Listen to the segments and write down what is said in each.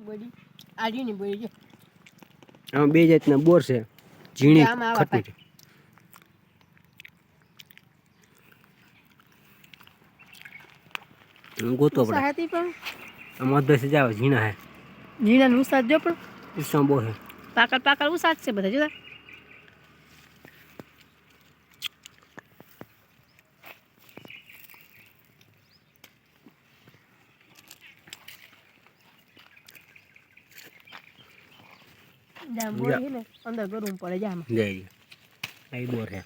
Body આડીની body છે આમાં બે જાતના બોર છે ઝીણી ખટમી ગોતો પડે સાહેતી પણ આમાં 10 આવે ઝીણા હે જીના નું સાથ જો પણ ઉસા બો હે પાકળ ઉસાત છે બધા જોતા જામ બોર હે ને અંદર ગરમ પડે જામ જઈ આઈ બોર હે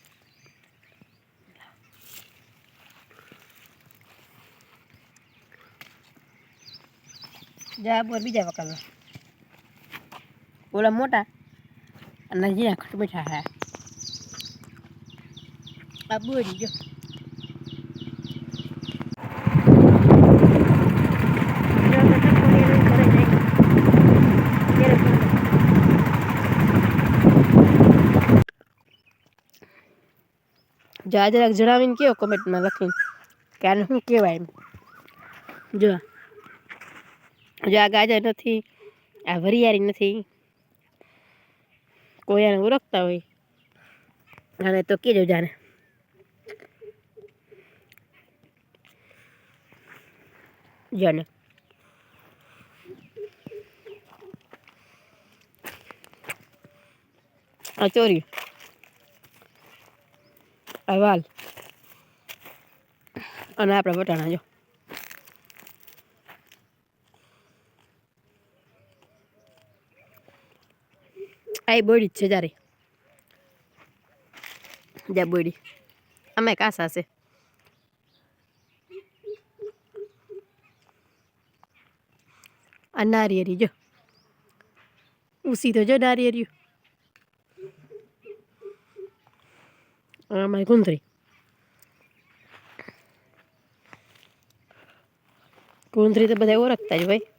જા બોર બીજા વકલના ઓલા મોટા અને જીના ખટ બેઠા હે આ બોરી જો જા જરાક જણાવીને કયો કમેન્ટમાં લખીને કે આને શું કહેવાય એમ જો આ ગાજર નથી આ વરિયાળી નથી કોઈ આને ઓળખતા હોય અને તો કહેજો જાને જાને આ ચોરી આ વાલ અને આપણા વટાણા જો આ બોડી જ છે જારે જા બોડી અમે કાસા છે આ નારિયેરી જો ઉસી તો જો નારિયેરી અમારી કુંદરી તો બધા ઓળખતા જ ભાઈ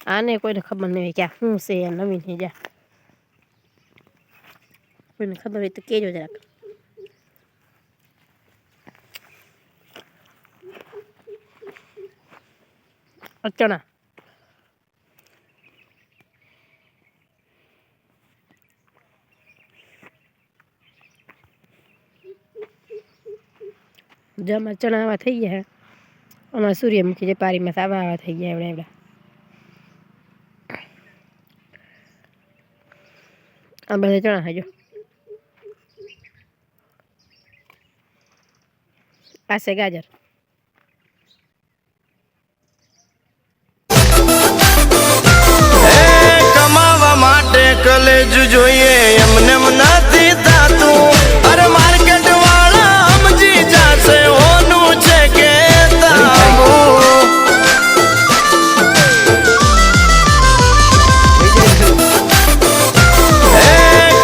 આને કોઈને ખબર નહીં હોય કે આ શું છે નવીન હે જા કોઈને ખબર હોય તો કહેજો જરાક ચણા જમા ચણા આવા થઈ ગયા અમારા સૂર્યમુખી જે પારીમાં આવા થઈ ગયા એવડા આ બધા ચણા ખાજો આ છે ગાજર કમાવા માટે કલેજ જોઈએ એમને નથી થાતું અરે માર્કેટ વાળા સમજી જાશે હોનું છે કે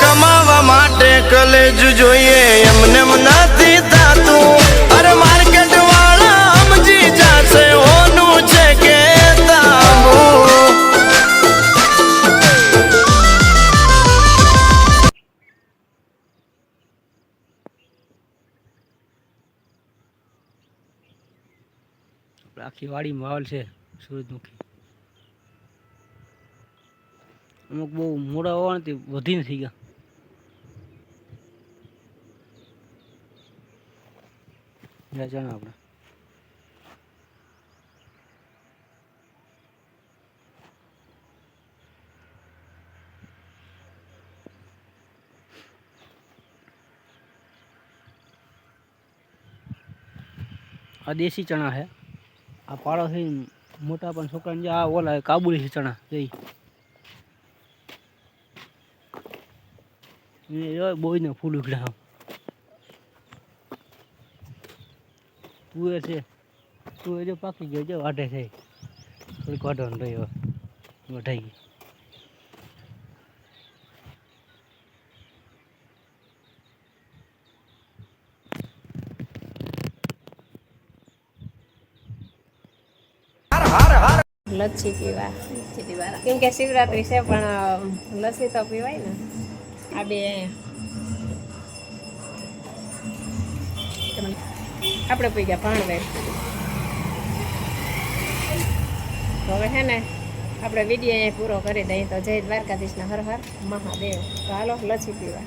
કમાવા માટે કલેજ જોઈએ એમને નથી થાતું અરે માર્કેટ વાળા સમજી જાશે હોનું છે કે આખી વાડીમાં વાવલ છે સૂરજમુખી અમુક બહુ મોડા હોવાથી વધી નથી ગયા ચણા આપણે આ દેશી ચણા છે આ પાડો થઈ મોટા પણ છોકરાને જે આ ઓલા કાબુલી છે ચણા જઈ બોયને ફૂલ ઉખડા તુવેર છે તુવેર જો પાકી ગયો જો વાઢે થઈ થોડીક વાઢવાનું રહ્યો વઢાઈ ગઈ લચ્છી પીવા કેમ કે શિવરાત્રી છે પણ લસ્સી તો પીવાય ને આ બે આપણે પી ગયા ભાણવે તો હવે હે ને આપણે વિડીયો અહીંયા પૂરો કરી દઈએ. તો જય દ્વારકાધીશના હર હર મહાદેવ. તો હાલો લચ્છી પીવા.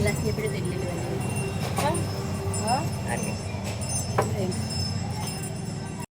ગ્લાસની પીડી દઈ લેવાની. હા હા.